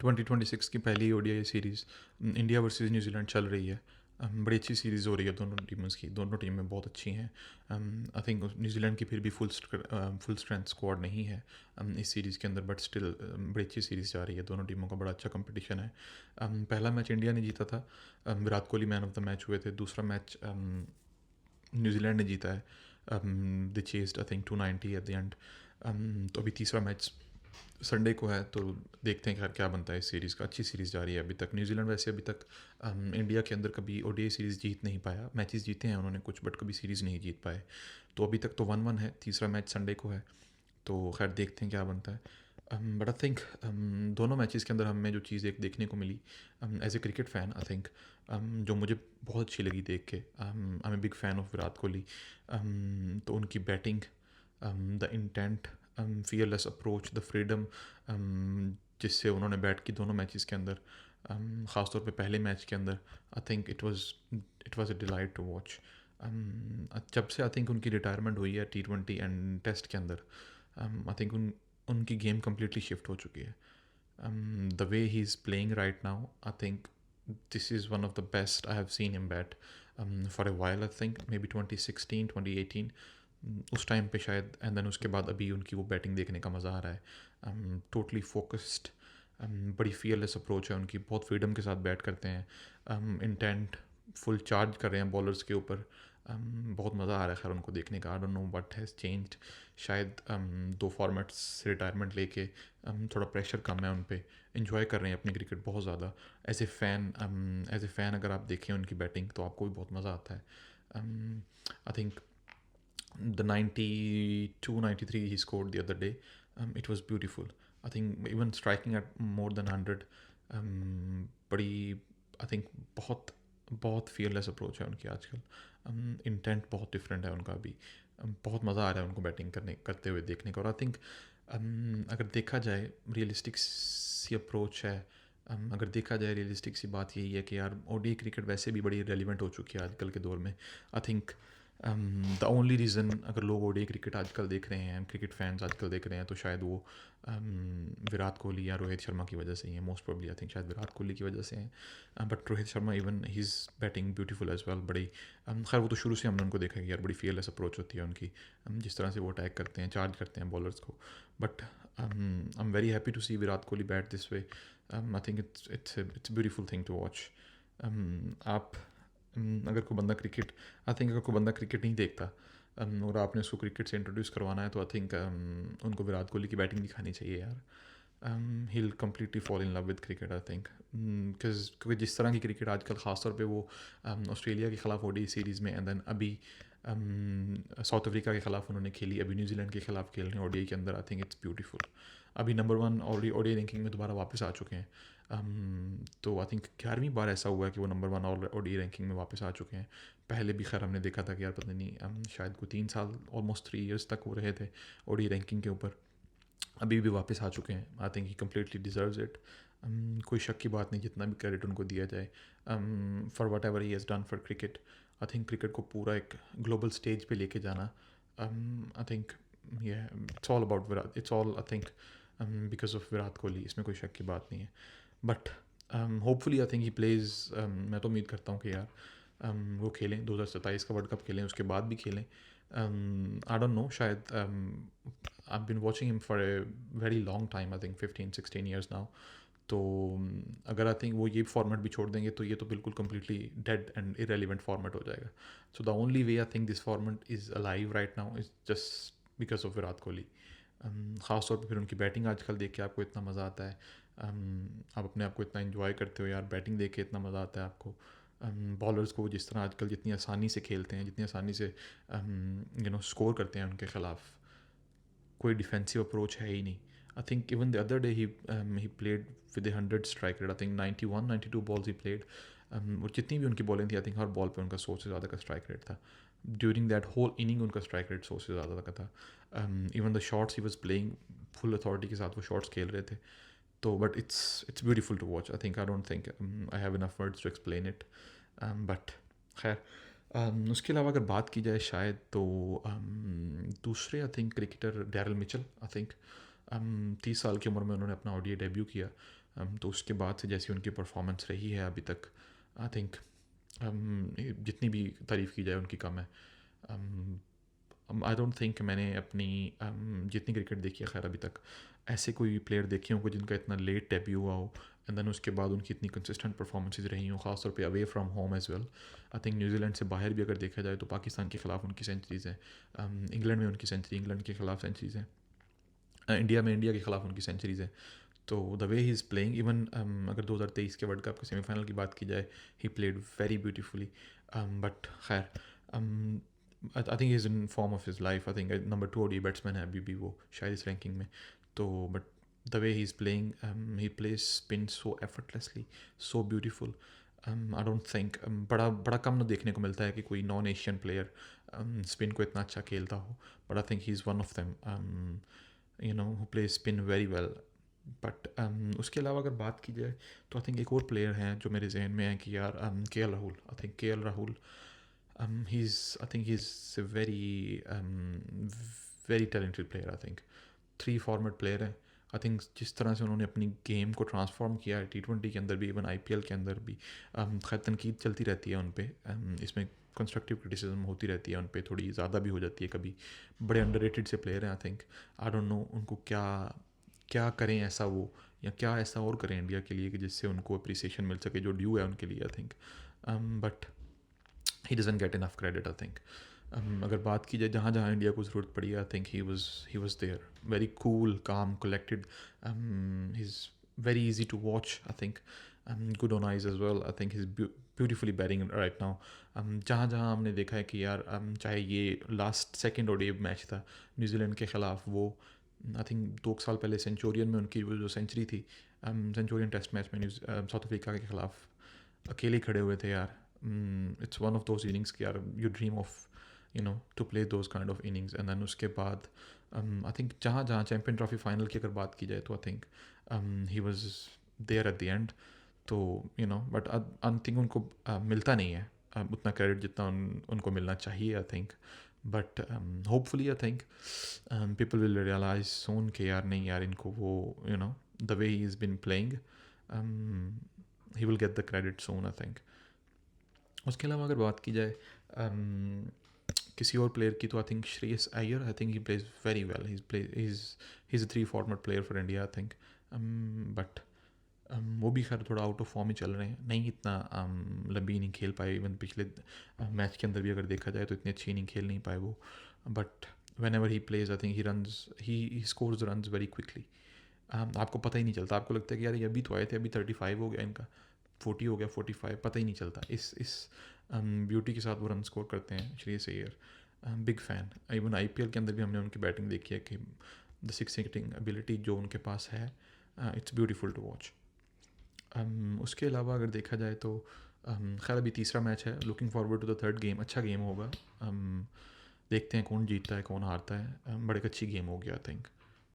2026 की पहली ODI series India versus New Zealand चल रही है। बड़ी अच्छी सीरीज़ हो रही है दोनों टीम्स की। दोनों टीमें बहुत अच्छी हैं। आई थिंक न्यूजीलैंड की फिर भी फुल स्ट्रेंथ स्क्वाड नहीं है इस सीरीज़ के अंदर, बट स्टिल बड़ी अच्छी सीरीज़ जा रही है। दोनों टीमों का बड़ा अच्छा कंपटीशन है। पहला मैच इंडिया ने जीता था, Virat Kohli man of the match हुए थे। दूसरा मैच न्यूजीलैंड ने जीता है, the chased I think 290 at the end. तो अभी तीसरा मैच संडे को है, तो देखते हैं क्या बनता है इस सीरीज़ का। अच्छी सीरीज़ जा रही है अभी तक। न्यूजीलैंड वैसे अभी तक इंडिया के अंदर कभी ओडीआई सीरीज़ जीत नहीं पाया। मैचेस जीते हैं उन्होंने कुछ, बट कभी सीरीज़ नहीं जीत पाए। तो अभी तक तो 1-1 है। तीसरा मैच संडे को है, तो खैर देखते हैं क्या बनता है। बट आई थिंक दोनों मैचेस के अंदर हमें जो चीज़ एक देखने को मिली as a cricket fan, I think जो मुझे बहुत अच्छी लगी देख के, I am a big fan of Virat Kohli. तो उनकी batting, the intent, fearless approach, the freedom जिससे उन्होंने बैट की दोनों मैचेस के अंदर, ख़ासतौर पे पहले मैच के अंदर, I think it was a delight to watch. जब से आई थिंक उनकी रिटायरमेंट हुई है T20 एंड टेस्ट के अंदर, आई थिंक उनकी गेम कम्प्लीटली शिफ्ट हो चुकी है। The way he is playing right now, I think this is one of the best I have seen him bat for a while. I think may be 2016 2018 उस time पे शायद, and then उसके बाद अभी उनकी वो बैटिंग देखने का मज़ा आ रहा है। टोटली फोकस्ड, बड़ी फियरलेस अप्रोच है उनकी। बहुत फ्रीडम के साथ बैट करते हैं, इंटेंट फुल चार्ज कर रहे हैं बॉलर्स के ऊपर। बहुत मज़ा आ रहा है खैर उनको देखने का। I don't know what has changed. शायद 2 फॉर्मेट्स रिटायरमेंट लेके थोड़ा प्रेशर कम है उन पे। इन्जॉय कर रहे हैं अपनी क्रिकेट बहुत ज़्यादा। एज ए फ़ैन अगर आप देखें उनकी बैटिंग तो आपको भी बहुत मज़ा आता है। I think the 92 93 he scored the other day, it was beautiful. I think even striking at more than 100, बड़ी आई थिंक बहुत बहुत फियरलेस अप्रोच है उनकी आजकल। इंटेंट बहुत डिफरेंट है उनका अभी। बहुत मज़ा आ रहा है उनको बैटिंग करते हुए देखने का। और आई थिंक अगर देखा जाए रियलिस्टिक सी अप्रोच है। अगर देखा जाए रियलिस्टिक सी बात यही है कि यार ओडी क्रिकेट वैसे भी बड़ी रेलिवेंट हो चुकी है आजकल के दौर में। I think the only reason अगर लोग ओडी क्रिकेट आजकल देख रहे हैं, क्रिकेट फैंस आजकल देख रहे हैं, तो शायद वो विराट कोहली या रोहित शर्मा की वजह से ही है। मोस्ट प्रोबली आई थिंक शायद विराट कोहली की वजह से है। But Rohit Sharma even he is batting beautiful as well. बड़ी खैर वो तो शुरू से हमने उनको देखा है कि यार बड़ी फियरलेस अप्रोच होती है उनकी, जिस तरह से वो अटैक करते हैं, चार्ज करते हैं बॉलर्स को। But I am very happy to see Virat Kohli bat this way. I think it's beautiful thing to watch. आप अगर कोई बंदा क्रिकेट आई थिंक अगर कोई बंदा क्रिकेट नहीं देखता, और आपने उसको क्रिकेट से इंट्रोड्यूस करवाना है, तो आई थिंक उनको विराट कोहली की बैटिंग दिखानी चाहिए यार। he'll completely fall in love with cricket, I think. क्योंकि जिस तरह की क्रिकेट आजकल ख़ासतौर पे वो ऑस्ट्रेलिया के ख़िलाफ़ ओडी सीरीज़ में, एंड देन अभी साउथ अफ्रीका के ख़िलाफ़ उन्होंने खेली, अभी न्यूजीलैंड के ख़िलाफ़ खेल रहे हैं ओडी के अंदर। I think it's beautiful. अभी नंबर 1 ओडी रैंकिंग में दोबारा वापस आ चुके हैं। तो आई थिंक 11वीं बार ऐसा हुआ है कि वो नंबर 1 ओडी रैंकिंग में वापस आ चुके हैं। पहले भी खैर हमने देखा था कि यार पता नहीं, शायद कोई 3 साल ऑलमोस्ट 3 ईयर्स तक वो रहे थे ओडी रैंकिंग के ऊपर। अभी भी वापस आ चुके हैं। आई think he completely deserves it. कोई शक की बात नहीं, जितना भी क्रेडिट उनको दिया जाए for what ever he has done for cricket. I think cricket को पूरा एक ग्लोबल स्टेज पे लेके जाना, आई थिंक ये it's all about Virat, it's all I think because of Virat Kohli. इसमें कोई शक की बात नहीं है। But hopefully I think he plays, मैं तो उम्मीद करता हूँ कि यार वो खेलें, 2027 का वर्ल्ड कप खेलें, उसके बाद भी खेलें। आई डोंट नो, शायद I've been watching him for a very long time, I think 15-16 years now. तो अगर आई थिंक वो ये फॉर्मेट भी छोड़ देंगे तो ये तो बिल्कुल completely dead and irrelevant format हो जाएगा। So the only way I think this format is alive right now is just because of Virat Kohli. ख़ासतौर पर फिर उनकी बैटिंग आजकल देख के आपको इतना मज़ा आता है। आप अपने आप को इतना इन्जॉय करते हो यार, बैटिंग देख के इतना मज़ा आता है आपको। बॉलर्स को जिस तरह आजकल जितनी आसानी से खेलते हैं, जितनी आसानी से स्कोर करते हैं उनके ख़िलाफ़, कोई डिफेंसिव अप्रोच है ही नहीं। I think even the other day he played with 100 strike rate. I think 91-92 balls he played. और जितनी भी उनकी बॉलिंग थी, आई थिंक हर बॉल पे उनका 100 से ज़्यादा का स्ट्राइक रेट था। ड्यूरिंग दैट होल इनिंग उनका स्ट्राइक रेट 100 से ज़्यादा का था। Even the shots he was playing full authority के साथ वो शॉट्स खेल रहे थे। तो but it's beautiful to watch. I don't think I have enough words to explain it. But खैर, उसके अलावा अगर बात की जाए शायद तो दूसरे I think cricketer Daryl Mitchell, I think 30 साल की उम्र में उन्होंने अपना ओडीआई डेब्यू किया। तो उसके बाद से जैसी उनकी परफॉर्मेंस रही है अभी तक, आई थिंक जितनी भी तारीफ़ की जाए उनकी कम है। आई डोंट थिंक मैंने अपनी जितनी क्रिकेट देखी है खैर अभी तक, ऐसे कोई प्लेयर देखे होंगे जिनका इतना लेट डेब्यू हुआ हो एंड देन उसके बाद उनकी इतनी कंसिस्टेंट परफॉर्मेंसेज रही हों, ख़ासतौर पे away from home as well. I think New Zealand से बाहर भी अगर देखा जाए तो पाकिस्तान के ख़िलाफ़ उनकी सेंचुरीज़ हैं, इंग्लैंड में उनकी सेंचुरी, इंग्लैंड के ख़िलाफ़ सेंचुरीज़ हैं, इंडिया में इंडिया के ख़िलाफ़ उनकी सेंचुरीज़ हैं। तो the way he is playing, even अगर 2023 के वर्ल्ड कप के सेमीफाइनल की बात की जाए, ही प्लेड वेरी ब्यूटीफुली। बट खैर, I think is in form of his life. I think number 2 ODI batsman है अभी भी वो शायद इस रैंकिंग में। तो but the way he is playing, he plays spin so effortlessly, so beautiful. I don't think बड़ा बड़ा कम ना देखने को मिलता है कि कोई नॉन एशियन प्लेयर स्पिन को इतना अच्छा खेलता हो, but I think he is one of them, you know, who play spin very well. But उसके अलावा अगर बात की जाए तो आई थिंक एक और प्लेयर हैं जो मेरे जहन में है कि यार, के एल राहुल। आई थिंक के L Rahul, I think he's a very talented player. I think 3 format player है। आई थिंक जिस तरह से उन्होंने अपनी गेम को ट्रांसफॉर्म किया है T20 के अंदर भी, इवन IPL के अंदर भी, खैर तनकीद चलती रहती है उन पे, इसमें कंस्ट्रक्टिव क्रिटिसिज्म होती रहती है उन पे, थोड़ी ज़्यादा भी हो जाती है कभी। बड़े अंडररेटेड से प्लेयर हैं। I think, I don't know उनको क्या क्या करें ऐसा वो, या क्या ऐसा और करें इंडिया के लिए कि जिससे उनको अप्रिसिएशन मिल सके जो ड्यू है उनके लिए। आई think but he doesn't get enough credit. I think अगर बात की जाए जहाँ जहाँ इंडिया को ज़रूरत पड़ी, I think he was there, very cool, calm, collected, he is very easy to watch. I think good on eyes as well. I think he is beautifully batting right now. जहाँ जहाँ हमने देखा है कि यार, चाहे ये लास्ट सेकेंड ओडीआई मैच था न्यूजीलैंड के ख़िलाफ़, वो आई थिंक 2 साल पहले सेंचुरियन में उनकी वो जो सेंचुरी थी, सेंचुरियन टेस्ट मैच में साउथ अफ्रीका के ख़िलाफ़ अकेले खड़े हुए थे यार। It's one of those innings कि यार you dream of, you know, to play those kind of innings, and then उसके बाद I think जहाँ जहाँ चैम्पियन ट्रॉफी फाइनल की अगर बात की जाए तो I think he was there at the end। तो you know, but I think उनको मिलता नहीं है उतना क्रेडिट जितना उनको मिलना चाहिए। I think but hopefully I think people will realise soon के यार नहीं यार, इनको वो, you know, the way he is been playing, he will get the credit soon I think. उसके अलावा अगर बात की जाए किसी और प्लेयर की, तो I think Shreyas Iyer, I think he plays very well, he is a 3 format player for India I think. But वो भी खैर थोड़ा आउट ऑफ फॉर्म ही चल रहे हैं, नहीं इतना लंबी नहीं खेल पाए। इवन पिछले मैच के अंदर भी अगर देखा जाए तो इतनी अच्छी नहीं खेल नहीं पाए वो। But when ever he plays, I think he scores runs very quickly. आपको पता ही नहीं चलता, आपको लगता है कि यार ये अभी तो आए थे, अभी 35 हो गया इनका, 40 हो गया, 45, पता ही नहीं चलता। इस ब्यूटी के साथ वो रन स्कोर करते हैं Shreyas Iyer. Big fan. Even IPL के अंदर भी हमने उनकी बैटिंग देखी है कि द सिक्स हिटिंग एबिलिटी जो उनके पास है, इट्स ब्यूटीफुल टू वॉच। उसके अलावा अगर देखा जाए तो खैर अभी तीसरा मैच है, looking forward to the third game. अच्छा गेम होगा, देखते हैं कौन जीतता है कौन हारता है, बड़े अच्छी गेम होगी आई थिंक।